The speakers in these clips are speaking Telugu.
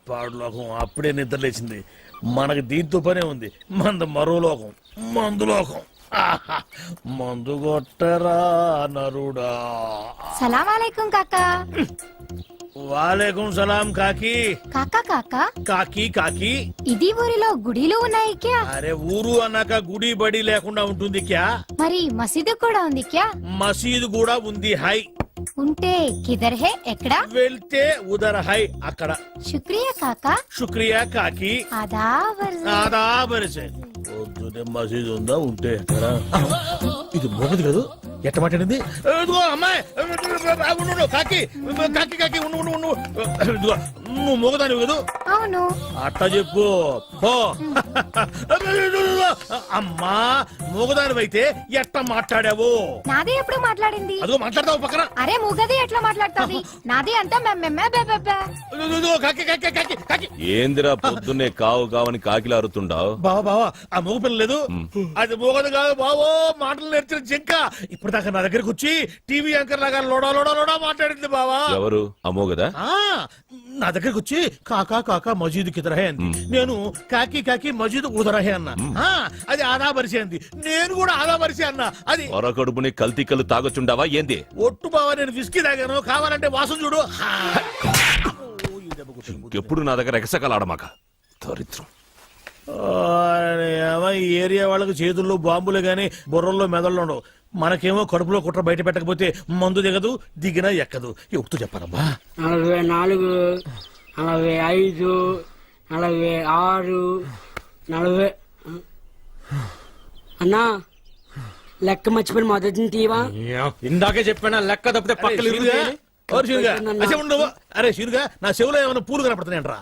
పాడులోకం అప్పుడే నిద్ర లేచింది. మనకి దీంతో పనే ఉంది. మంద మరో లోకం, మందు లోకం. మందు కొట్టరా నరుడా. సలాం అలైకుం కాకా. వాలేకుం సలాం కాకి. కాకా కాకా కాకి కాకి. ఇది ఊరిలో గుడిలు ఉన్నాయి క్యా? అరే ఊరు అన్నాక గుడి బడి లేకుండా ఉంటుంది క్యా? మరి మసీదు కూడా ఉంది క్యా? మసీదు కూడా ఉంది హై. ఉంటే కిదర్ హే ఎక్కడ? వెళ్తే ఉదర్ హై అక్కడ. శుక్రియా కాకా. శుక్రియా కాకి. ఆదాబరిసే. పొద్దునే మసీదు ఉందా? ఉంటే ఎక్కడ? ఇది మోగదు కదా? ఎట్ట మాట్లాడింది? అమ్మాయి కాకి కాకి కాకి ఇదిగో నువ్వు మోగదాని కదా? అవును. అట్ట చెప్పు. అమ్మా మోగదాని అయితే ఎట్ట మాట్లాడావు? నాదే ఎప్పుడు మాట్లాడింది? అదిగో మాట్లాడతావు పక్కన. అరే మూగది ఎట్లా మాట్లాడుతుంది? నాది అంటే కాకి కాకి కాకి కాకి. ఏందిరా పొద్దున్నే కావు కావని కాకిలా అరుతుండావు? బావా బావా ఆ మోగ పిల్ల లేదు, అది మోగదు కాదు బావో. మాటలు నేర్చిన జింక ఇప్పుడు దాకా నా దగ్గరకు వచ్చి టీవీ యాంకర్ లాగా లోడా లోడా లోడా మాట్లాడింది బావా. ఎవరు అమోగదా? నా దగ్గరకు వచ్చి కాకా కాకా మజీద్ కిదరహే అంది. నేను కాకి కాకి మజీద్ ఉదరహే అన్నా. అది ఆదాబరిసే అంది. నేను కూడా ఆదాబరిసే అన్నా. అది పొరకడుపుని కల్తీ కళ్ళు తాగొచ్చుండావా ఏంది? ఒట్టు బావా నేను విస్కీ తాగాను, కావాలంటే వాసన చూడు. ఎప్పుడు నా దగ్గర ఎగసకలాడమాక దరిద్రం. ఈ ఏరియా వాళ్ళకి చేతుల్లో బాంబులే గాని బుర్రల్లో మెదళ్ళు ఉండవు. మనకేమో కడుపులో కుట్ర బయట పెట్టకపోతే మందు దిగదు, దిగినా ఎక్కదు. ఎప్పుడు చెప్పారమ్మా? 44, 45, 46, 40. అన్నా లెక్క మర్చిపోయిన మొదటి తీవా? ఇందాకే చెప్పానా లెక్క తప్పితే పక్కలు అరే షీరుగా నా చెవులో ఏమైనా పూలు కనపడుతున్నాయంట్రా?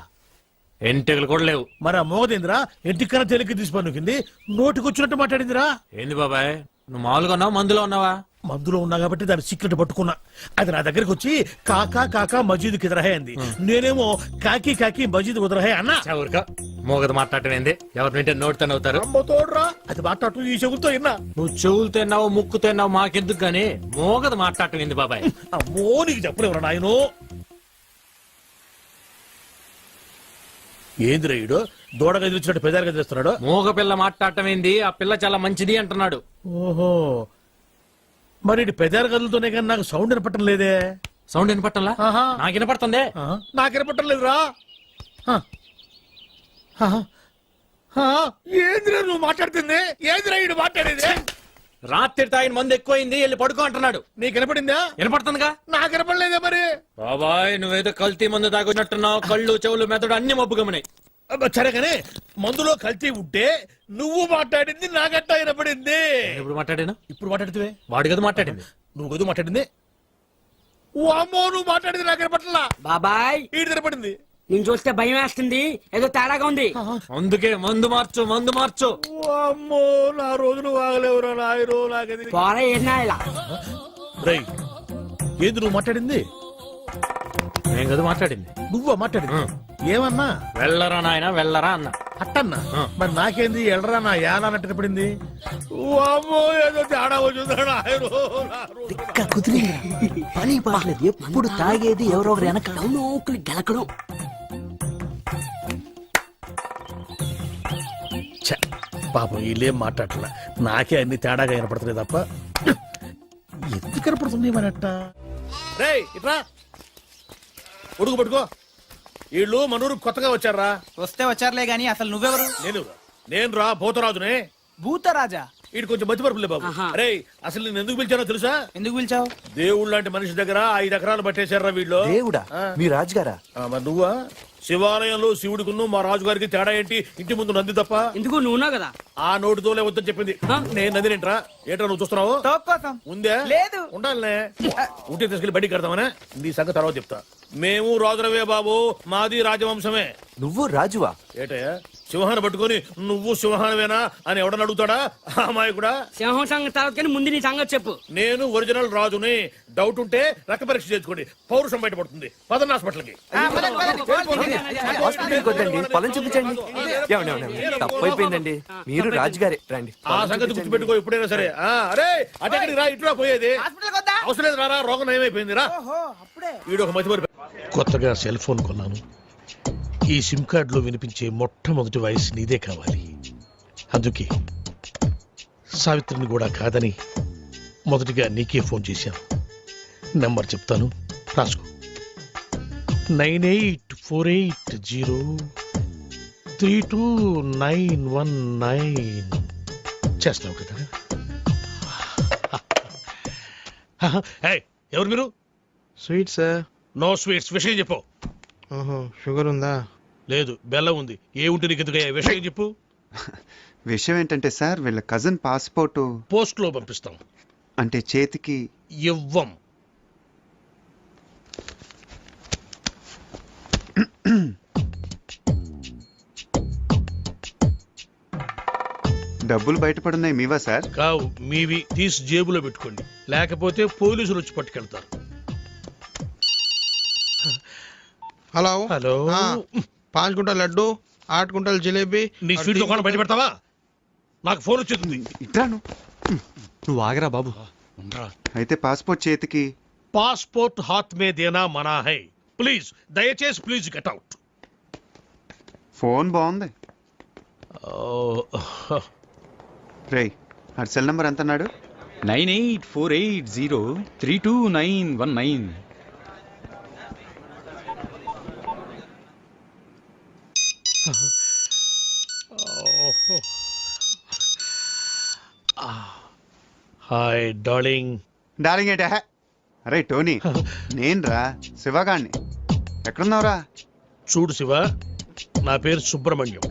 ఎంటికలు కూడా లేవు. మరి ఆ మోగదేంద్రా ఎంటికన్నా తేలిక తీసి పనుకుంది, నోటికొచ్చినట్టు మాట్లాడిందిరా. ఏంది బాబాయ్ నువ్వు మామూలుగా ఉన్నావు మందులో ఉన్నావా? మందులో ఉన్నా కాబట్టి దాని సీక్రెట్ పట్టుకున్నా. అది నా దగ్గరకు వచ్చి కాకా కాకా మజీద్ కిదరహే అంది. నేనేమో కాకి కాకి మజీద్ ఉదరహే అన్నా. ఊరికా మోగదు మాట్లాడటం ఏంది? ఎవరి వింటే నోటితో అవుతారు. తోడురా అది మాట్లాడుతూ ఈ చెవులతో విన్నా. నువ్వు చెవులు తిన్నావు ముక్కు తిన్నావు మాకెందుకు గానీ మోగదు మాట్లాడటం ఏంది బాబాయ్? అమ్మో నీకు చెప్పలేవరా నాయనో. ఏందిరా ఈడు దూడగా ఎదిరించినట్టు పెదాలుగా చేస్తున్నాడు? మోగ పిల్ల మాట్లాడటం ఏంది? ఆ పిల్ల చాలా మంచిది అంటున్నాడు. ఓహో మరి పెదాల గదులతోనే కానీ నాకు సౌండ్ వినపట్టం లేదే. సౌండ్ వినపట్టంలా? నాకు వినపడుతుంది. నాకు వినపట్టం లేదురా. ఏందిరా నువ్వు మాట్లాడుతుంది? ఏందిరా ఈడు మాట్లాడేది? రాత్రి తాగిన మందు ఎక్కువైంది వెళ్ళి పడుకో అంటున్నాడు. నీకు వినపడిందా? వినపడుతుందిగా. నాకు వినపడలేదే మరి. బాబాయ్ నువ్వేదో కల్తీ మందు తాగున్నట్టున్నావు. కళ్ళు చెవులు మెదడు అన్ని మబ్బుగమనే. సరే కానీ మందులో కల్తీ ఉంటే నువ్వు మాట్లాడింది నాకట్టా వినపడింది. ఇప్పుడు మాట్లాడాను. ఇప్పుడు మాట్లాడితే వాడి కదా మాట్లాడింది. నువ్వు గదు మాట్లాడింది. అమ్మో నువ్వు మాట్లాడింది నాకు వినపట్లా. బాబాయ్ ఈడు వినపడింది. నేను చూస్తే భయం వేస్తుంది, ఏదో తేడాగా ఉంది. అందుకే మందు మార్చు మందు మార్చు. అమ్మో నా రోజు నువ్వు ఆగలేవురా నాయనో. నాకది పోరా ఏనా ఇలా ఏంది నువ్వు మాట్లాడింది? నేను కదా మాట్లాడింది. నువ్వా మాట్లాడింది? ఏమన్నా? వెళ్ళరా నాయన వెళ్ళరా అన్న. అట్టన్నా మరి నాకేంది ఎళ్ళరా నా యాన అన్నట్టు పడింది. అమ్మో ఏదో తేడా వచ్చిందా పని పాటలేదు. ఎప్పుడు తాగేది ఎవరో ఒకరు వెనక గెలకడం. పాపం వీళ్ళేం మాట్లాడలే. నాకే అన్ని తేడాగా వినపడుతున్నాయి తప్ప ఎందుకు కనపడుతున్నాయి మరి అట్ట. రే ఇట్రా ఉడుకు పట్టుకో. వీళ్ళు మనూరు కొత్తగా వచ్చారా? వస్తే వచ్చారులే గాని అసలు నువ్వెవరు? నేను రా భూతరాజునే. భూతరాజా? వీడు కొంచెం మతిమరుపులే బాబు. అరే అసలు నేను ఎందుకు పిలిచానో తెలుసా? ఎందుకు పిలిచావు? దేవుడు లాంటి మనిషి దగ్గర 5 ఎకరాలు పట్టేశారా వీళ్ళు. దేవుడా? మీ రాజుగారా? మరి నువ్వా? శివాలయంలో శివుడికును మా రాజుగారికి తేడా ఏంటి? ఇంటి ముందు నంది తప్ప. ఎందుకు నువ్వున్నావు కదా. ఆ నోటితోలే వద్దని చెప్పింది. నేను నంది ఏంట్రా? ఏంట్రా నువ్వు చూస్తున్నావు? ఉందే లేదు. ఉండాలనే ఉంటే తీసుకెళ్లి బయటికి కడతామనే. నీ సంగతి తర్వాత చెప్తా. మేము రాజులవే బాబు, మాది రాజవంశమే. నువ్వు రాజువా? ఏటయ్యా సింహాన్ని పట్టుకొని నువ్వు సింహానవేనా అని ఎవడని అడుగుతాడా అమ్మాయి కూడా. సింహం సంగతి తర్వాత కానీ ముందు నీ సంగతి చెప్పు. నేను ఒరిజినల్ రాజుని. డౌట్ ఉంటే రక్త పరీక్ష చేసుకోండి, పౌరుషం బయటపడుతుంది. పదన్న హాస్పిటల్కి. హాస్పిటల్కి వద్దండి, పొలం చూపించండి. తప్పైపోయిందండి, మీరు రాజుగారే రండి. ఆ సంగతి గుర్తుపెట్టుకో ఎప్పుడైనా సరే. అరే అటెక్కడికి రా, ఇటురా పోయేది. అవసరం లేదు, రారా, రోగం నయమైపోయింది రా. వీడు ఒక మధ్య కొత్తగా సెల్ ఫోన్ కొన్నాను. ఈ సిమ్ కార్డులో వినిపించే మొట్టమొదటి వాయిస్ నీదే కావాలి. అందుకే సావిత్రిని కూడా కాదని మొదటిగా నీకే ఫోన్ చేశాను. నెంబర్ చెప్తాను, రాసుకో. 9848032919. చేస్తావు కదా? ఎవరు మీరు? Sweet sir. No sweets. విషయం చెప్పు. ఓహో, షుగర్ ఉందా? లేదు, బెల్లం ఉంది. ఏ ఉంటే నీకు ఎందుకు? విషయం చెప్పు. విషయం ఏంటంటే సార్, వీళ్ళ కజిన్ పాస్పోర్టు పోస్ట్ లో పంపిస్తాం. అంటే చేతికి ఇవ్వం. డబ్బులు బయటపడున్నాయి మీవా సార్? కావు, మీవి. తీసి జేబులో పెట్టుకోండి, లేకపోతే పోలీసులు వచ్చి పట్టుకెళ్తారు. Hello hello. 5 గుంటల లడ్డు, 8 గుంటల జిలేబీ. నీ స్వీట్ దుకాణం బయట పెడతావా? నాకు ఫోన్ వచ్చేస్తుంది. ఇట్రాను. నువ్వు ఆగరా బాబు. అయితే పాస్పోర్ట్ చేతికి. పాస్పోర్ట్ హాత్ మే దేనా మనా హై. ప్లీజ్, దయచేసి ప్లీజ్ గెట్ అవుట్. ఫోన్ బాగుంది. రేయ్, ఆ సెల్ నంబర్ ఎంత అన్నాడు? 9848032919. Hi darling. డార్లింగ్ ఏంటే? అరే టోనీ, నేను రా, శివగాణ్ణి. ఎక్కడున్నావురా? చూడు శివ, నా పేరు సుబ్రహ్మణ్యం.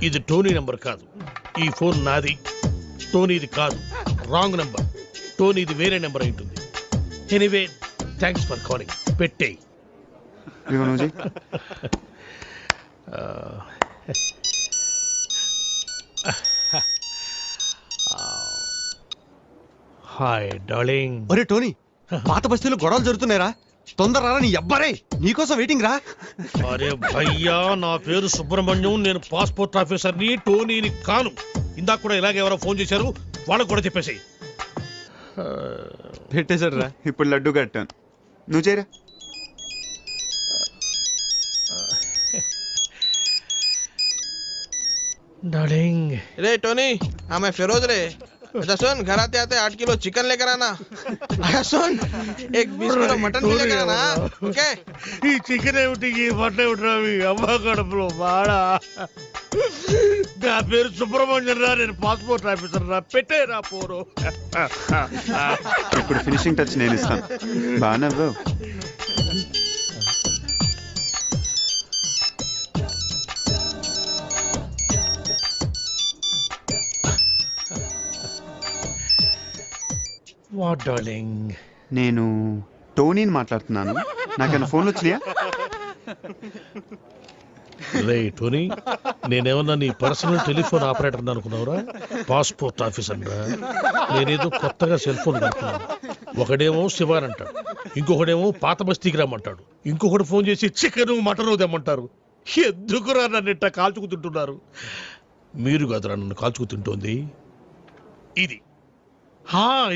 ఇది టోనీ నెంబర్ కాదు. ఈ ఫోన్ నాది, టోనీది కాదు. Wrong number. టోనీది వేరే నెంబర్ అయి ఉంటుంది. Anyway, thanks for calling. పెట్టే. ఇదిగో నువ్వు చెయ్. Hi darling. ఒరే టోనీ, పాత బస్తీలో గొడవలు జరుగుతున్నాయిరా, తొందర రా, నీ అబ్బారే నీకోసం వెయిటింగ్ రా. అరే భయ్యా, నా పేరు సుబ్రహ్మణ్యం. నేను పాస్పోర్ట్ ఆఫీసర్ని, టోనీని కాను. ఇందాక కూడా ఇలాగే ఎవరో ఫోన్ చేశారు, వాళ్ళకు కూడా చెప్పేసాయి. పెట్టేశాడు రా. ఇప్పుడు లడ్డు కట్టాను, నువ్వు చేయరా. డార్లింగ్. रे टोनी, हाँ मैं फिरोज रे. अच्छा सुन, घर आते आते 8 किलो चिकन लेकर आना. अच्छा सुन, एक 20 किलो मटन भी लेकर आना. ओके? ఈ చికెన్ ఏమిటి, ఈ మటన్ ఏమిటి, మీ అమ్మ కడుపులో బాడా. నా పేరు సుబ్రహ్మణ్యం రా, నేను పాస్పోర్ట్ ఆఫీసర్ రా. పెట్టేరా పోరు. ఇప్పుడు ఫినిషింగ్ టచ్ నేను ఇస్తాను. బాగా నవ్వు. What darling? నేను టోనీని మాట్లాడుతున్నాను. నాకన్నా ఫోన్లు వచ్చినాయా? రే టోనీ, నేనేమన్నా నీ పర్సనల్ టెలిఫోన్ ఆపరేటర్ అనుకున్నావురా? పాస్పోర్ట్ ఆఫీసర్ రా. నేనేదో కొత్తగా సెల్ ఫోన్ కొనుక్కున్నాను. ఒకడేమో శివాన్ అంటాడు, ఇంకొకడేమో పాత బస్తీకి రమ్మంటాడు, ఇంకొకటి ఫోన్ చేసి చికెను మటను తెమ్మంటారు. ఎందుకురా నన్ను ఇట్టా కాల్చుకు తింటున్నారు? మీరు కదరా నన్ను కాల్చుకు తింటోంది. ఇది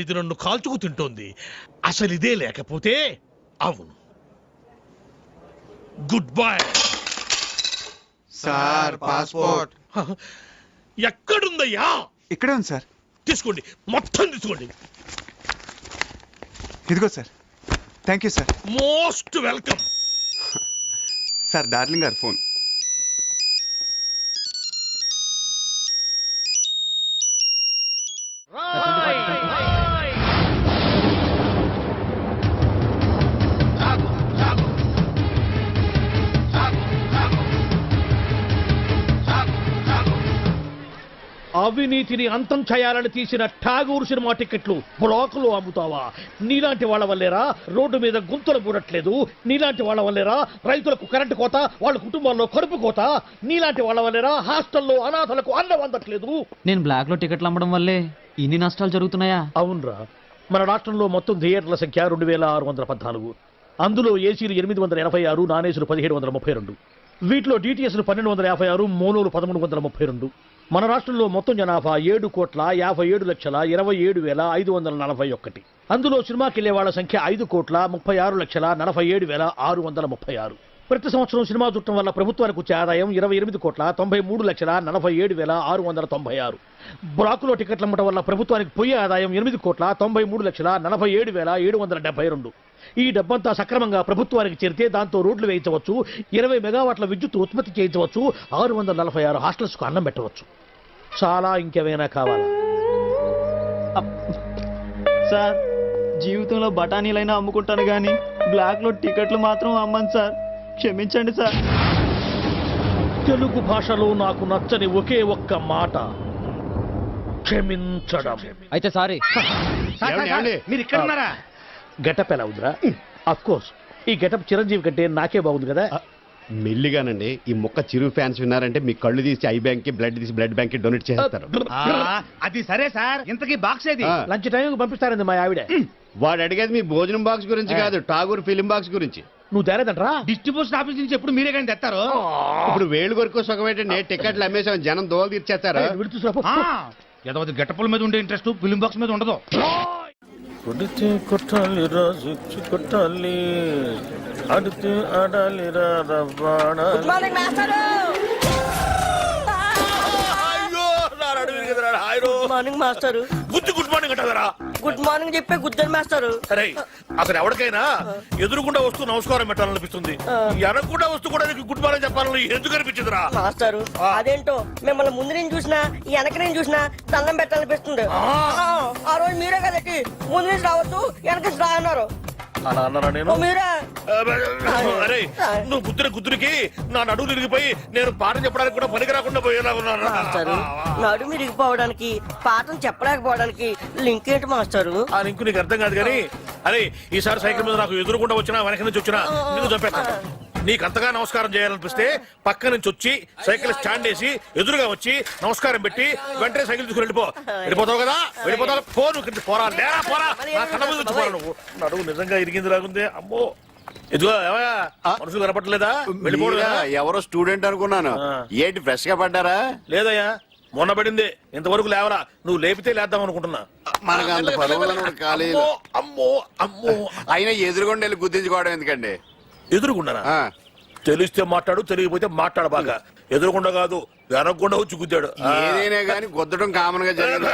ఇది నన్ను కాల్చుకు తింటోంది. అసలు ఇదే లేకపోతే అవును. Good bye sir. పాస్పోర్ట్ ఎక్కడుందయ్యా? ఇక్కడే ఉంది సార్. తీసుకోండి, మొత్తం తీసుకోండి. ఇదిగో sir. Thank you sir. Most welcome. Sir, darling గారు ఫోన్. అవినీతిని అంతం చేయాలని తీసిన ఠాగూర్ సినిమా టికెట్లు బ్లాక్ లో అమ్ముతావా? నీలాంటి వాళ్ళ వల్లేరా రోడ్డు మీద గుంతలు పూడట్లేదు, నీలాంటి వాళ్ళ వల్లేరా రైతులకు కరెంటు కోత, వాళ్ళ కుటుంబాల్లో కడుపు కోత, నీలాంటి వాళ్ళ వల్లేరా హాస్టల్లో అనాథలకు అన్నం అందట్లేదు. నేను బ్లాక్ లో టికెట్లు అమ్మడం వల్లే ఇన్ని నష్టాలు జరుగుతున్నాయా? అవునరా, మన రాష్ట్రంలో మొత్తం థియేటర్ల సంఖ్య 2614. అందులో ఏసీలు 886, నాన్ ఏసీలు 1732. వీటిలో డిటిఎస్లు 1256, మోనోలు 1332. మన రాష్ట్రంలో మొత్తం జనాభా 7,57,27,541. అందులో సినిమాకి వెళ్లే వాళ్ళ సంఖ్య 5,36,47,636. ప్రతి సంవత్సరం సినిమా చూడటం వల్ల ప్రభుత్వానికి వచ్చే ఆదాయం 28,93,47,696. బ్లాకులో టికెట్లు అమ్మటం వల్ల ప్రభుత్వానికి పోయే ఆదాయం 8,93,47,772. ఈ డబ్బంతా సక్రమంగా ప్రభుత్వానికి చేరితే దాంతో రోడ్లు వేయించవచ్చు, 20 మెగావాట్ల విద్యుత్ ఉత్పత్తి చేయించవచ్చు, 646 హాస్టల్స్ కు అన్నం పెట్టవచ్చు. చాలా ఇంకేమైనా కావాలా? సార్, జీవితంలో బఠానీలైనా అమ్ముకుంటాను గానీ బ్లాక్ లో టికెట్లు మాత్రం అమ్మను సార్. క్షమించండి సార్. తెలుగు భాషలో నాకు నచ్చని ఒకే ఒక్క మాట క్షమించడం. అయితే సారీ. మీరు ఇక్కడ ఉన్నారా? గెటప్ ఎలా ఉందిరా? అఫ్ కోర్స్ ఈ గెటప్ చిరంజీవి కంటే నాకే బాగుంది కదా. మెల్లిగానండి, ఈ మొక్క చిరు ఫ్యాన్స్ విన్నారంటే మీ కళ్ళు తీసి ఐ బ్యాంక్ కి, బ్లడ్ తీసి బ్లడ్ బ్యాంక్ కి డొనేట్ చేస్తారు. అది సరే సార్, ఇంతకీ బాక్స్ ఏది? లంచ్ టైం పంపిస్తారండి మా ఆవిడ. వాడు అడిగేది మీ భోజనం బాక్స్ గురించి కాదు, ఠాగూర్ ఫిలిం బాక్స్ గురించి. నువ్వు తేలేదంట్రా? డిస్ట్రిబ్యూషన్ ఆఫీస్ నుంచి ఎప్పుడు మీరే కానీ తెస్తారు. ఇప్పుడు వేలు కొరకు సుఖమేటండి, టికెట్లు అమ్మేసాం, జనం దోలు తీర్చేస్తారు. ఏదో గెటప్పుల మీద ఉండే ఇంట్రెస్ట్ ఫిలిం బాక్స్ మీద ఉండదు. కొడితే కొట్టాలి రాజు కొట్టాలి, ఆడితే ఆడాలి రావాడా. Morning master. గుడ్ మార్నింగ్ అంటారా? గుడ్ మార్నింగ్ చెప్పే గుద్దరు మాస్టర్. అరే అసలు ఎవరికైనా ఎదురుకుండా వస్తూ నమస్కారం పెట్టాలనిపిస్తుంది, ఎనకుండా వస్తూ కూడా గుడ్ మార్నింగ్ చెప్పాలని ఎందుకు అనిపించదురా మాస్టర్? అదేంటో మిమ్మల్ని ముందు నేను చూసినా వెనక నేను చూసినా దండం పెట్టాలనిపిస్తుంది. ఆ రోజు మీరే కదండి ముందు నుంచి రావచ్చు వెనక నుంచి రా అన్నారు. అలా అన్నారా నేను? మీరే. అరే నువ్వు గుద్దురికి నా నడువు తిరిగిపోయి నేను పాఠం చెప్పడానికి కూడా పనికి రాకుండా మాస్టారు, నడుము విరిగిపోవడానికి పాఠం చెప్పలేకపోవడానికి లింక్ ఏంటి మాస్టారు? ఆ లింక్ నీకు అర్థం కాదు కానీ, అరే ఈసారి సైకిల్ మీద నాకు ఎదురుకుండా వచ్చినా వెనక నుంచి వచ్చినా నిన్ను చంపేస్తాను. నీకు అంతగా నమస్కారం చేయాలనిపిస్తే పక్క నుంచి వచ్చి సైకిల్ స్టాండ్ వేసి ఎదురుగా వచ్చి నమస్కారం పెట్టి వెంటనే సైకిల్ తీసుకుని వెళ్ళిపోతావు కదా. వెళ్ళిపోతావు పోరా లేరా పోరా, నా కళ్ళ ముందు వచ్చి పోరా. నువ్వు నడువు నిజంగా ఇరిగింది లాగుంది. అమ్మో ఇదిగో మనుషులు కనపడలేదా? వెళ్ళిపోడు. ఎవరో స్టూడెంట్ అనుకున్నాను, ఏంటి ఫ్రెష్ గా పడ్డారా? లేదయ్యా, మొన్న పడింది, ఇంతవరకు లేవరా. నువ్వు లేపితే లేద్దాం అనుకుంటున్నా. మనకు అంత పదవులను కాలేదు. అమ్మో అమ్మో, అయినా ఎదురుగొండ వెళ్ళి గుర్తించుకోవడం ఎందుకండి? ఎదురుకుండానా? తెలిస్తే మాట్లాడు, తెలియకపోతే మాట్లాడు. బాగా ఎదురుకుండా కాదు వెనకుండా వచ్చి గుద్దాడు. ఏదైనా గానీ గుద్దడం కామన్ గా జరిగింది.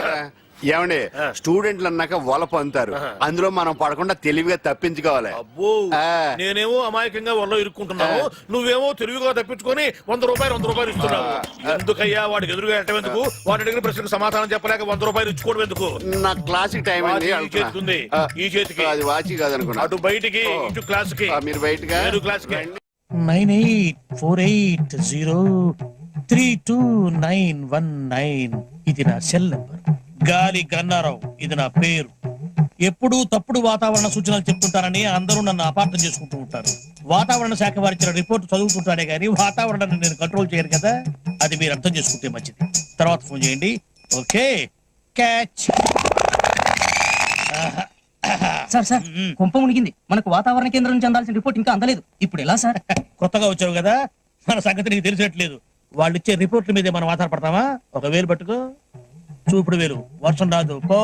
ఏమండి, స్టూడెంట్లు అన్నాక వలప అంటారు, అందులో మనం పడకుండా తెలివిగా తప్పించుకోవాలి. అబ్బో, నేనేమో అమాయకంగా వల్ల ఇరుక్కుంటున్నావు, నువ్వేమో తెలివిగా తప్పించుకొని 100 రూపాయలు ఇస్తున్నావు. ఎందుకయ్యా వాడికి ఎదురుగా వెళ్ళటం ఎందుకు? వాడి అడిగిన ప్రశ్నకు సమాధానం చెప్పలేక 100 రూపాయలు ఇచ్చుకోవడం ఎందుకు? నా క్లాసిక్ టైం అయింది. ఈ చేతికి అది వాచి కాదనుకున్నా. అటు బయటికి ఇటు క్లాస్ కి. మీరు బయటగా క్లాస్ కి 9848032919. ఇది నా సెల్ నంబర్. గాలి గన్నారావు ఇది నా పేరు. ఎప్పుడూ తప్పుడు వాతావరణ సూచనలు చెప్తుంటారని అందరూ నన్ను అపార్థం చేసుకుంటూ ఉంటారు. వాతావరణ శాఖ వారిచ్చిన రిపోర్ట్ చదువుతుంటానే గానీ వాతావరణాన్ని నేను కంట్రోల్ చేయను కదా. అది మీరు అర్థం చేసుకుంటే మంచిది. తర్వాత ఫోన్ చేయండి. Okay, catch. సార్ సార్, కుంప మునిగింది. మనకు వాతావరణ కేంద్రం నుంచి అందాల్సిన రిపోర్ట్ ఇంకా అందలేదు. ఇప్పుడు ఎలా సార్? కొత్తగా వచ్చావు కదా, మన సంగతి నీకు తెలిసేట్లేదు. వాళ్ళు ఇచ్చే రిపోర్ట్ల మీదే మనం ఆధారపడతామా? ఒక వేలు పట్టుకో, చూపుడు వేలు. వర్షం రాదు పో.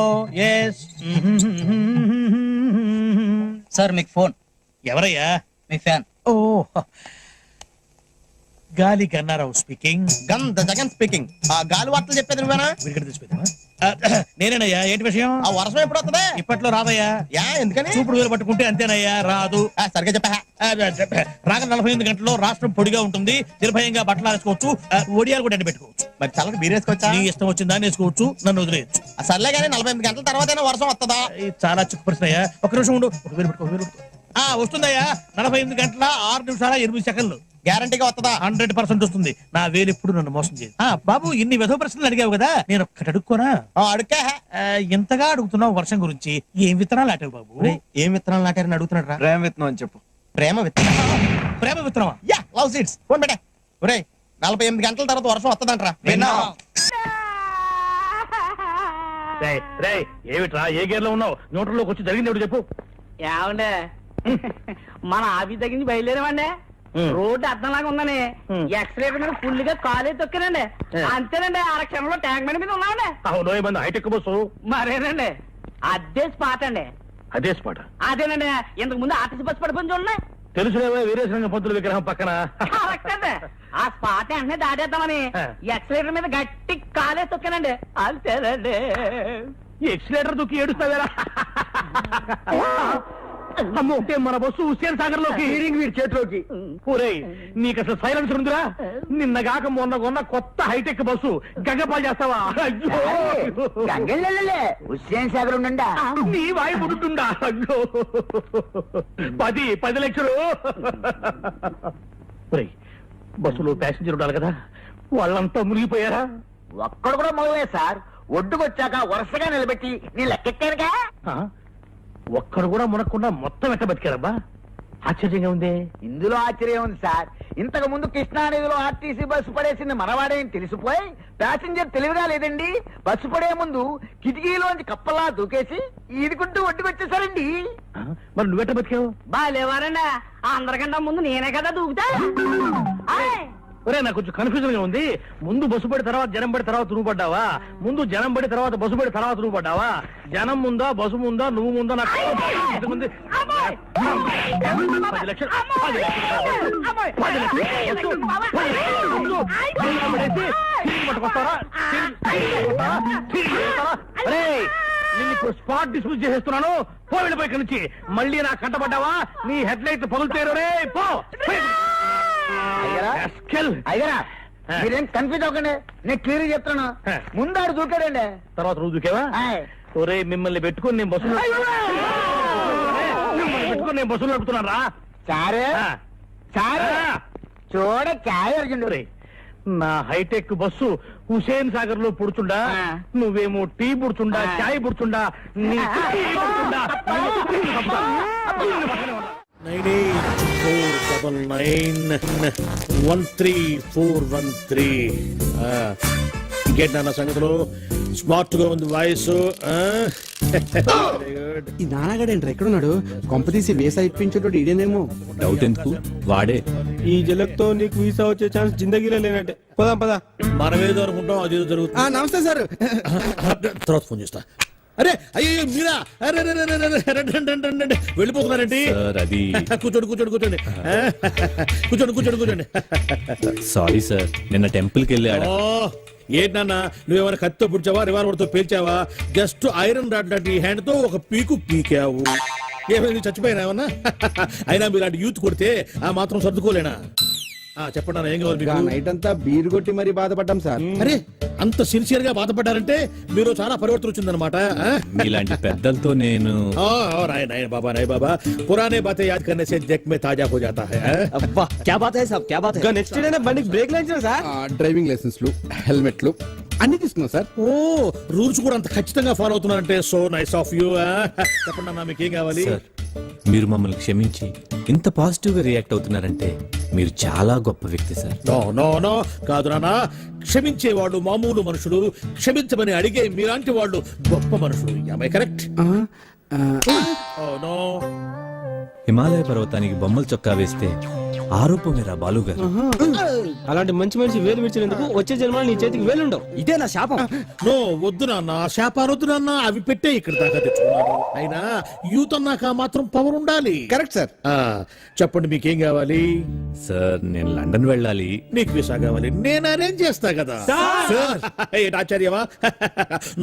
ఎస్ సార్, మీకు ఫోన్. ఎవరయ్యా? మీ ఫ్యాన్. ఓ, గాలి గన్నారావు స్పీకింగ్. జగన్ స్పీకింగ్. ఆ గాలి వార్తలు చెప్పేది నువ్వేనా? వీడికి తెలిసిపోయిందా? నేనేనయ్యా. ఏంటి విషయం? ఆ వర్షం ఎప్పుడు వస్తుంది? ఇప్పట్లో రాదయ్యా. ఎందుకని? చూపుడు వేలు పట్టుకుంటే అంతేనయ్యా, రాదు. సరిగ్గా చెప్పా. రాగ 48 గంటల్లో రాష్ట్రం పొడిగా ఉంటుంది, నిర్భయంగా బట్టలు వేసుకోవచ్చు, ఒడియాలు కూడా పెట్టుకోవచ్చు. మరి చల్లకి బీరేసుకోవచ్చా? నీ ఇష్టం వచ్చిందా వేసుకోవచ్చు, నన్ను వదిలేయచ్చు. సర్లే కానీ 48 గంటల తర్వాత వర్షం వస్తుందా? చాలా చిక్కు ప్రశ్న అయ్యా. ఒక నిమిషం ఉండు. ఒక వేలు పెట్టుకో. వస్తుందయ్యా. 48 గంటల 6 నిమిషాల 8 సెకండ్లు. గ్యారంటీగా వస్తుందా? 100% వస్తుంది. నా వేలు ఎప్పుడు నన్ను మోసం చేయదు. బాబు ఇన్ని విధవ ప్రశ్నలు అడిగావు కదా, నేను ఒక్కటి అడుక్కోనా? అడుక్కా. ఇంతగా అడుగుతున్నావు వర్షం గురించి, ఏం విత్తనాలు నాటావు బాబు? ఏం విత్తనాలు నాటారని అడుగుతున్నాడు రా. ప్రేమ విత్తనం అని చెప్పు. ప్రేమ విత్తనం. ప్రేమ విత్తనమా? Yeah, love seeds. ఫోన్ పెట్టే. ఒరేయ్ 48 గంటల తర్వాత వర్షం వస్తుందంటరా. విన్నా? ఏమిట్రా, ఏ గేర్ లో ఉన్నావు? న్యూట్రల్లోకి వచ్చి జరిగింది ఎవడు చెప్పు. ఏమండే మన ఆఫీస్ దగ్గర నుంచి బయలుదేరామండి. రోడ్డు అర్థంలాగా ఉందని ఎక్సలేటర్ మీద ఫుల్ గా కాలే తొక్కానండి. అంతేనండి, ఆరక్షణంలో ట్యాంక్ బండి మీద ఉన్నామండి. అవును, ఏమంది హైటెక్ బస్సు? మరేనండి, అదే స్పాట్ అండి. అదే స్పాట్? అదేనండి, ఇంతకు ముందు ఆర్టీసీ బస్సు పడిపోయింది చూడండి. తెలుసులేవా, వీరేశలింగ పంతుల విగ్రహం పక్కన. కరెక్ట్ అండి. ఆ స్పాట్ వెంటనే దాటేద్దామని ఎక్సలేటర్ మీద గట్టి కాలే తొక్కానండి. అంతేనండి. ఎక్సిలేటర్ దుక్కి ఏడుస్తావేరా? అమ్మో, మన బస్సు హుస్సేన్ సాగర్ లోకి, హీరింగ్ వీడి చేతిలోకి. ఒరేయ్, నీకు అసలు సైలెన్స్ ఉందిరా? నిన్నగాక మొన్న కొన్న కొత్త హైటెక్ బస్సు గంగపాలు చేస్తావా? అయ్యో, హుస్సేన్ సాగర్ ఉండండి. నీ వాయి పుడుతుండా? అయ్యో, 10 లక్షలు. ఒరేయ్, బస్సులో ప్యాసింజర్ ఉండాలి కదా, వాళ్ళంతా మునిగిపోయారా? ఒక్కడు కూడా మొదలే సార్. ఒడ్డుకొచ్చాక వరుసగా నిలబెట్టి నేను లెక్కెట్టానుగా. ఒక్కడు కూడా మునక్కుండా మొత్తం ఎట్ట బతికారబ్బా? ఆశ్చర్యంగా ఉంది. ఇందులో ఆశ్చర్యం ఉంది సార్. ఇంతకు ముందు కృష్ణానదిలో ఆర్టీసీ బస్సు పడేసింది మనవాడేని తెలిసిపోయి ప్యాసింజర్ తెలివిగా లేదండి, బస్సు పడే ముందు కిటికీలోంచి కప్పలా దూకేసి ఈదుకుంటూ ఒడ్డుకొచ్చేసారండి. మరి నువ్వెట్ట బతికావు? బాలేవారండి, అందరికంటే ముందు నేనే కదా దూకుతా. ఒరే, నాకు కొంచెం కన్ఫ్యూజన్ గా ఉంది. ముందు బస్సు పడి తర్వాత జనం పడి తర్వాత నువ్వు పడ్డావా? ముందు జనం పడి తర్వాత బస్సు పడి తర్వాత నువ్వు పడ్డావా? జనం ముందా, బస్సు ముందా, నువ్వు ముందా? నాకు 10 లక్షలు. 10 లక్షలు. నేను ఇప్పుడు స్పాట్ డిస్మిస్ చేసేస్తున్నాను. పో, వెళ్ళిపోయి ఇక్కడి నుంచి. మళ్ళీ నా కంటపడ్డావా నీ హెడ్ లైట్ పగులుతారు. రే పో. అయ్యారా, మీరేం కన్ఫ్యూజ్ అవ్వకండి, నేను క్లియర్ చెప్తాను. ముందాడు దూకాడండి, తర్వాత నువ్వు దూకేవా? ఒరే, మిమ్మల్ని పెట్టుకుని నేను బస్సు నడుపుతున్నాను రా. చారే చారే చూడ చాయ్ ఒరే, నా హైటెక్ బస్సు హుసేన్ సాగర్ లో పుడుచుండా, నువ్వేమో టీ పుడుచుండా, చాయ్ పుడుచుండా. 9849913413. ఇంకేంటి నాన్న సంగతులు? స్మార్ట్ గా ఉంది వాయిస్. ఈ నాన్నగాడేంట్రా ఎక్కడున్నాడు? కొంపతీసి వీసా ఇప్పించేటోడు ఈడేనేమో. డౌట్ ఎందుకు, వాడే. ఈ జలక్తో నీకు వీసా వచ్చే ఛాన్స్ జిందగీలో లేనట్టే. పోదాం పదా. మనమేదో అనుకుంటాం, అది జరుగుతుంది. నమస్తే సార్. తర్వాత ఫోన్ చేస్తా. అరే, అయ్యో మీరా? అరే, వెళ్ళిపోతున్నారండి. అది కూర్చోండి కూర్చోండి కూర్చోండి. కూర్చోండి. సారీ సార్, నిన్న టెంపుల్ కి వెళ్ళాడు. ఏంటన్నా, నువ్వేమైనా కత్తితో పుడిచావా, రివాల్వర్తో పేల్చావా? జస్ట్ ఐరన్ రాడ్ లాంటి హ్యాండ్ తో ఒక పీకు పీకావు. ఏమైంది, చచ్చిపోయినా ఏమన్నా? అయినా మీలాంటి యూత్ కొడితే ఆ మాత్రం సర్దుకోలేనా? చెప్పండి, ఏం కావాలి మీకు? నైట్ అంతా బీరు కొట్టి మరి బాధపడ్డాం సార్. అరే, అంత సిన్సియర్ గా బాధపడ్డారంటే మీరు చాలా పరివర్తన వచ్చిందనమాట. ఇలాంటి పెద్దలతో నేను राय बाबा पुराने बातें याद करने से देख में ताजा हो जाता है. అబ్బా, క్యా బాత్ హై సాబ్, క్యా బాత్ హై. నెక్స్ట్ డే బండికి బ్రేక్ లైన్స్ సార్. డ్రైవింగ్ లైసెన్స్లు, హెల్మెట్లు అన్ని తీసుకున్నాం సార్. ఓ, రూల్స్ కూడా అంత ఖచ్చితంగా ఫాలో అవుతున్నారంటే సో నైస్ ఆఫ్ యూ. చెప్పండి అన్న, మీకు ఏం కావాలి? సార్, మీరు మమ్మల్ని క్షమించి ఇంత పాజిటివ్ గా రియాక్ట్ అవుతున్నారంటే మీరు చాలా గొప్ప వ్యక్తి సార్. నో నో నో, కాదు నాన్న. క్షమించేవాళ్ళు మామూలు మనుషులు, క్షమించమని అడిగే మీలాంటి వాళ్ళు గొప్ప మనుషులు. కరెక్ట్? నో, హిమాలయ పర్వతానికి బొమ్మల చొక్కా వేస్తే ఆరోపమేరా బాలు గారు. అలాంటి మంచి మనిషి వేలు విడిచినందుకు వచ్చే జన్మలో నీ చేతికి వేలుండవు. ఇదే నా శాపం. నో, వద్దు నాన్న, శాపాలు వద్దు నాన్న. అవి పెట్టే ఇక్కడ దాకా తెచ్చుకున్నాను. అయినా యూత్ అన్నాక మాత్రం పవర్ ఉండాలి. Correct sir. చెప్పండి, మీకేం కావాలి? సార్, నేను లండన్ వెళ్ళాలి. నీకు వీసా కావాలి, నేను అరేంజ్ చేస్తా కదా. ఏంటి ఆశ్చర్యమా?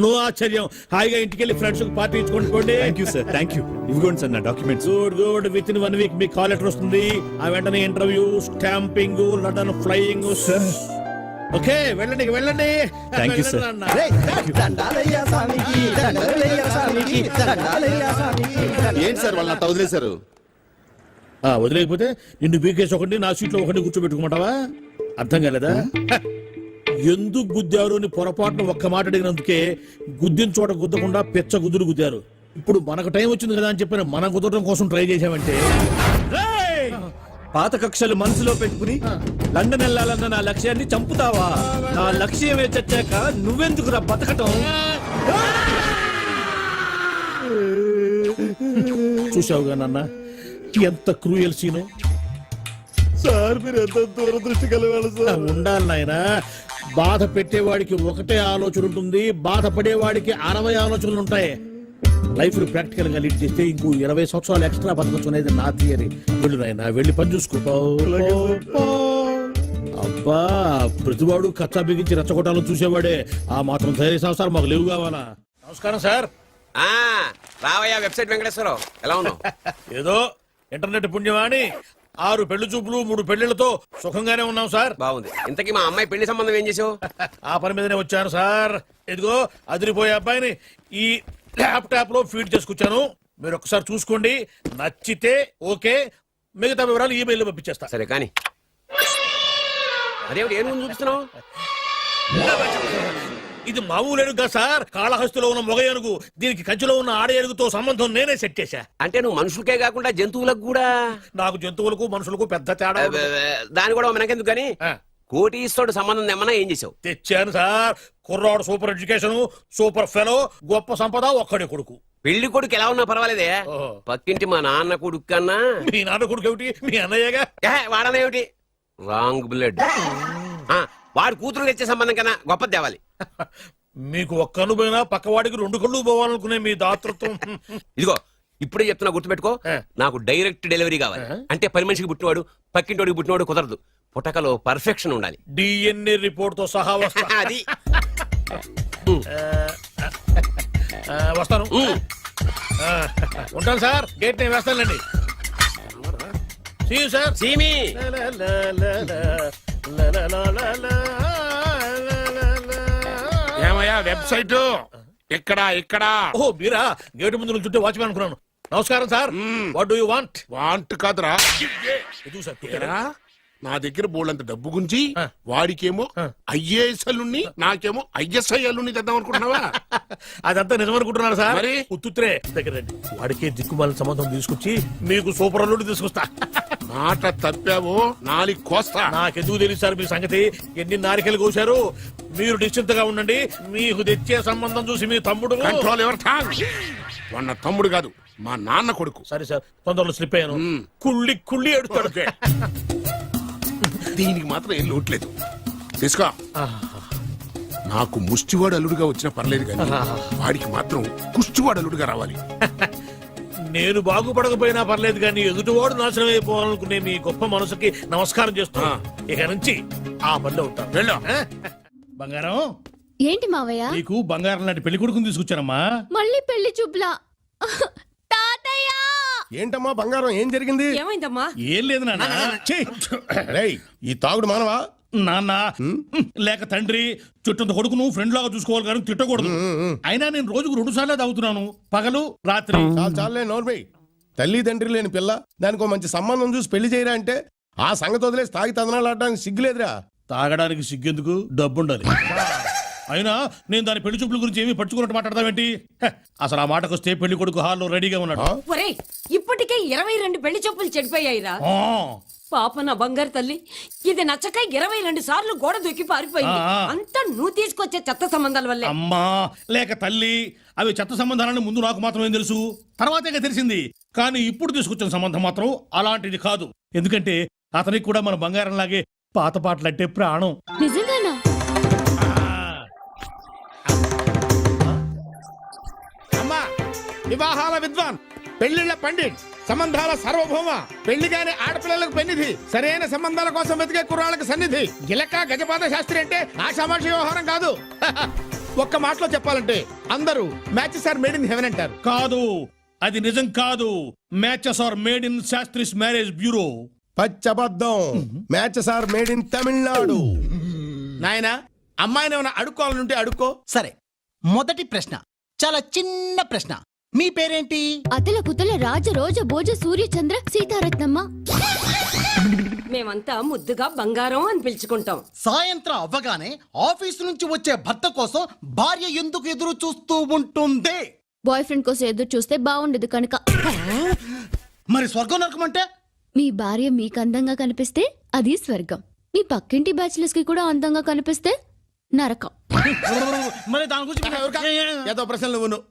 నో ఆశ్చర్యం. హాయిగా ఇంటికి వెళ్ళి ఫ్రెండ్స్ పార్టీ ఇచ్చుకోండి. Thank you sir, thank you. ఇదిగోండి సార్ నా documents. Good. Within 1 week మీ కాల్ లెటర్ వస్తుంది. ఆ వెంటనే interview, stamping, London flying. Okay, వెళ్ళండి. Thank you sir. ఏంటి సార్ వాళ్ళు అంత వదిలేశారు? వదిలేకపోతే నిన్ను బీకేసి ఒకటి నా సీట్లో ఒకటి కూర్చోబెట్టుకోమంటావా? అర్థం కాలేదా? ఎందుకు గుద్దారు అని పొరపాటున ఒక్క మాట అడిగినందుకే గుద్దిన చోట గుద్దకుండా పెచ్చ గుద్దులు గుద్దారు. ఇప్పుడు మనకు టైం వచ్చింది కదా అని చెప్పిన మనం కుదరడం కోసం ట్రై చేశామంటే పాత కక్షలు మనసులో పెట్టుకుని లండన్ వెళ్ళాలన్న నా లక్ష్యాన్ని చంపుతావా? నా లక్ష్యమే చచ్చాక నువ్వెందుకురా బతకటం? చూసావుగా నాన్న ఎంత క్రూయల్ సీను. సార్ మీరు ఎంత దూరదృష్టి కలగాలి సార్. ఉండాలి నాయనా. బాధ పెట్టేవాడికి ఒకటే ఆలోచన ఉంటుంది, బాధపడేవాడికి 60 ఆలోచనలు ఉంటాయి. లైఫ్ ని ప్రాక్టికల్ గా లీడ్ చేస్తే ఇంకో 20 సంవత్సరాలు ఎక్స్ట్రా బతకొచ్చు అనేది నా థియరీ. వెళ్ళు నాయనా, వెళ్ళి పని చూసుకో. అబ్బా, ప్రతివాడు కచ్చా బిగించి రెచ్చగొట్టాలని చూసేవాడే. ఆ మాత్రం ధైర్య సంవత్సరం మాకు లేవు కావాలా? నమస్కారం సార్. రావయ్యా వెబ్సైట్ వెంకటేశ్వరరావు, ఎలా ఉన్నావు? ఏదో ఇంటర్నెట్ పుణ్యమాని 6 పెళ్లి చూపులు 3 పెళ్లిళ్లతో సుఖంగానే ఉన్నాం సార్. బాగుంది. ఇంతకీ మా అమ్మాయి పెళ్లి సంబంధం ఏం చేసావు? ఆ పని మీదనే వచ్చాను సార్. ఇదిగో అదిరిపోయే అబ్బాయిని ఈ ల్యాప్టాప్ లో ఫీడ్ చేసుకొచ్చాను. మీరు ఒకసారి చూసుకోండి, నచ్చితే ఓకే, మిగతా వివరాలు ఈమెయిల్ పంపించేస్తా. సరే కానీ అదేమిటి ఏం ముందు చూపిస్తున్నావు? ఇది మామూలు ఏనుగు కాదు సార్, కాళహస్తిలో ఉన్న మొగ ఏనుగు. దీనికి కంచిలో ఉన్న ఆడ ఏనుగుతో సంబంధం నేనే సెట్ చేశా. అంటే నువ్వు మనుషులకే కాకుండా జంతువులకు కూడా? నాకు జంతువులకు మనుషులకు పెద్ద తేడా ఉండదు. దాని కూడా మనకెందుకు కానీ కోటీశ్వరుడు సంబంధం ఏమన్నా ఏం చేసావు? తెచ్చాను సార్. కుర్రాడు సూపర్ ఎడ్యుకేషన్, సూపర్ ఫెలో, గొప్ప సంపద, ఒక్కడే కొడుకు. పెళ్లి కొడుకు ఎలా ఉన్నా పర్వాలేదే, ఓహో. పక్కింటి మా నాన్న కొడుకు కన్నా మీ నాన్న కొడుకు ఏమిటి, మీ అన్నయ్యగా? వాడనేమిటి రాంగ్ బ్లడ్. వాడు కూతురు తెచ్చే సంబంధం కన్నా గొప్ప తేవాలి. మీకు ఒక్క కన్ను పోయినా పక్కవాడికి 2 కళ్ళు పోవాలనుకునే మీ దాతృత్వం. ఇదిగో ఇప్పుడే చెప్తున్నా, గుర్తుపెట్టుకో. నాకు డైరెక్ట్ డెలివరీ కావాలి. అంటే పని మనిషికి పుట్టినవాడు పక్కింటోడికి పుట్టినవాడు కుదరదు. పుట్టకలో పర్ఫెక్షన్ ఉండాలి. డిఎన్ఏ రిపోర్ట్ తో సహా వస్తా. అది వస్తాను. ఉంటాను సార్, గేట్ నేను వేస్తానండి. సార్ సీమి ఏమయ్యా వెబ్సైట్ ఇక్కడ ఇక్కడ? ఓ మీరా, గేటు ముందు నుంచుంటే వాచ్మెన్ అనుకున్నాను. నమస్కారం sir. What do you want? Want కాదురా, ఇది సార్ ఏరా, నా దగ్గర బోళ్ళంత డబ్బు గుంచి వాడికేమో ఐఏఎస్ అల్లుని నాకేమో ఐఎస్ఐ అల్లుని తెద్దాం అనుకుంటున్నావా? అదంతా నిజమనుకుంటున్నారు సార్. మరి? ఉత్తుత్రే దగ్గర రండి. వాడికే దిక్కుమాలిన సంబంధం తీసుకొచ్చి మీకు సూపర్ అల్లుడు తీసుకొస్తా. మాట తప్పావో నాలుగు కోస్తా. నాకెందుకు తెలుసు సార్ మీ సంగతి. ఎన్ని నారికలు కోశారు. మీరు నిశ్చింతగా ఉండండి. మీకు తెచ్చే సంబంధం చూసి మీ తమ్ముడు. Control your tongue. వాడు నా తమ్ముడు కాదు, మా నాన్న కొడుకు. సరే సార్, తొందరలో స్లిప్ అయ్యాను. కుళ్ళి కుళ్ళి ఎడుతాడు. దీనికి మాత్రం ఏం లోట్లేదు. తీసుకో. నాకు ముష్టివాడు అల్లుడుగా వచ్చినా పర్లేదు కానీ వాడికి మాత్రం కుష్టివాడు అల్లుడుగా రావాలి. నేను బాగుపడకపోయినా పర్లేదు కానీ ఎదుటివాడు నాశనం అయిపోవాలనుకునే మీ గొప్ప మనసుకి నమస్కారం చేస్తున్నా. ఇక నుంచి ఆ పనిలో ఉంటాను. వెళ్ళు. బంగారం, ఏంటి మావయ్య? నీకు బంగారం లాంటి పెళ్లి కొడుకుని తీసుకొచ్చానమ్మా. మళ్ళీ పెళ్లి చూపులా? తాతయ్య! ఏంటమ్మా బంగారం, ఏం జరిగింది? ఏమైందమ్మా? ఏం లేదు నాన్న. ఛీ! రేయ్, ఈ తాగుడు మానవా? నాన్న లేక తండ్రి చుట్టంత కొడుకును ఫ్రెండ్ లాగా చూసుకోవాలి కానీ తిట్టకూడదు. అయినా నేను రోజుకు 2 సార్లు తాగుతున్నాను, పగలు రాత్రి. చాలే నోర్మై. తల్లి తండ్రి లేని పిల్ల, దానికి మంచి సంబంధం చూసి పెళ్లి చేయరా అంటే ఆ సంగతి వదిలేసి తాగి తదనాలు ఆడడానికి సిగ్గులేదురా? తాగడానికి సిగ్గెందుకు, డబ్బుండాలి. అయినా నేను దాని పెళ్లి చూపుల గురించి ఏమీ పట్టుకున్నట్టు మాట్లాడతావేంటి? అసలు ఆ మాటకు వస్తే పెళ్లి కొడుకు హాల్లో రెడీగా ఉన్నాడు. ఇప్పటికే 22 పెళ్లి చూపులు చెడిపోయాయిరా. పాప నా బంగారు తల్లి, ఇది నచ్చక 22 సార్లు గోడ దూకి పారిపోయింది. అంతా నువ్వు తీసుకొచ్చే చెత్త సంబంధాల వల్లే. అమ్మా లేక తల్లి, అవి చెత్త సంబంధాలని ముందు నాకు మాత్రమే తెలుసు, తర్వాతే తెలిసింది. కానీ ఇప్పుడు తీసుకొచ్చిన సంబంధం మాత్రం అలాంటిది కాదు. ఎందుకంటే అతనికి కూడా మన బంగారం లాగే పాత పాటలంటే ప్రాణం. నిజంగానా? అమ్మా, వివాహాల విద్వాన్, పెళ్లిళ్ల పండిట్, సంబంధాల సార్వభౌమ, పెళ్లిగానే ఆడపిల్లలకు పెన్నిధి, సరైన సంబంధాల కోసం వెతికే కుర్రాళ్ళకి సన్నిధి. గిలక గజపాద శాస్త్రి అంటే ఆషామాషి వ్యవహారం కాదు. ఒక్క మాటలో చెప్పాలంటే అందరూ matches are made in heaven అంటారు. కాదు, అది నిజం కాదు. Matches are made in Shastri's marriage bureau. పచ్చబద్ధం. Matches are made in Tamil Nadu. నాయనా, అమ్మాయిని ఏమైనా అడుక్కోవాలంటే అడుక్కో. సరే, మొదటి ప్రశ్న చాలా చిన్న ప్రశ్న. మీ పేరేంటి? అతల కుతల రాజ రోజ భోజ సూర్య చంద్ర సీతారత్నమ్మ. మేమంతా ముద్దుగా బంగారం అని పిలుచుకుంటాం. సాయంత్రం అవ్వగానే ఆఫీసు నుంచి వచ్చే భర్త కోసం భార్య ఎందుకు ఎదురు చూస్తూ ఉంటుంది? బాయ్ ఫ్రెండ్ కోసం ఎదురు చూస్తే బాగుండదు కనుక. మరి స్వర్గం నరకం అంటే? మీ భార్య మీకు అందంగా కనిపిస్తే అది స్వర్గం, మీ పక్కింటి బ్యాచిలర్స్ కి కూడా అందంగా కనిపిస్తే నరకం. మరి దాని గురించి ఏదో ప్రశ్నలు నువ్వు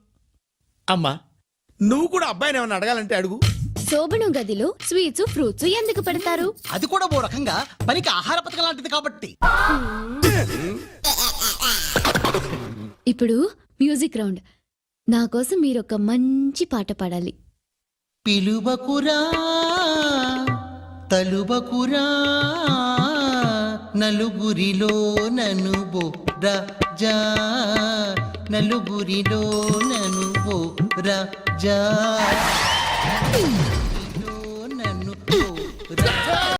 అమ్మా, నువ్వు కూడా అబ్బాయిని ఏమన్నా అడగాలంటే అడుగు. శోభనం గదిలో స్వీట్స్ ఫ్రూట్స్ ఎందుకు పెడతారు? అది కూడా ఓ రకంగా పనికి ఆహార పథకం లాంటిది కాబట్టి. ఇప్పుడు మ్యూజిక్ రౌండ్. నా కోసం మీరు ఒక మంచి పాట పాడాలి. పిలువకురా తలుబకురా నలుగురిలో ననుబో రాజా, నలుగురిలో ననుబో రాజా.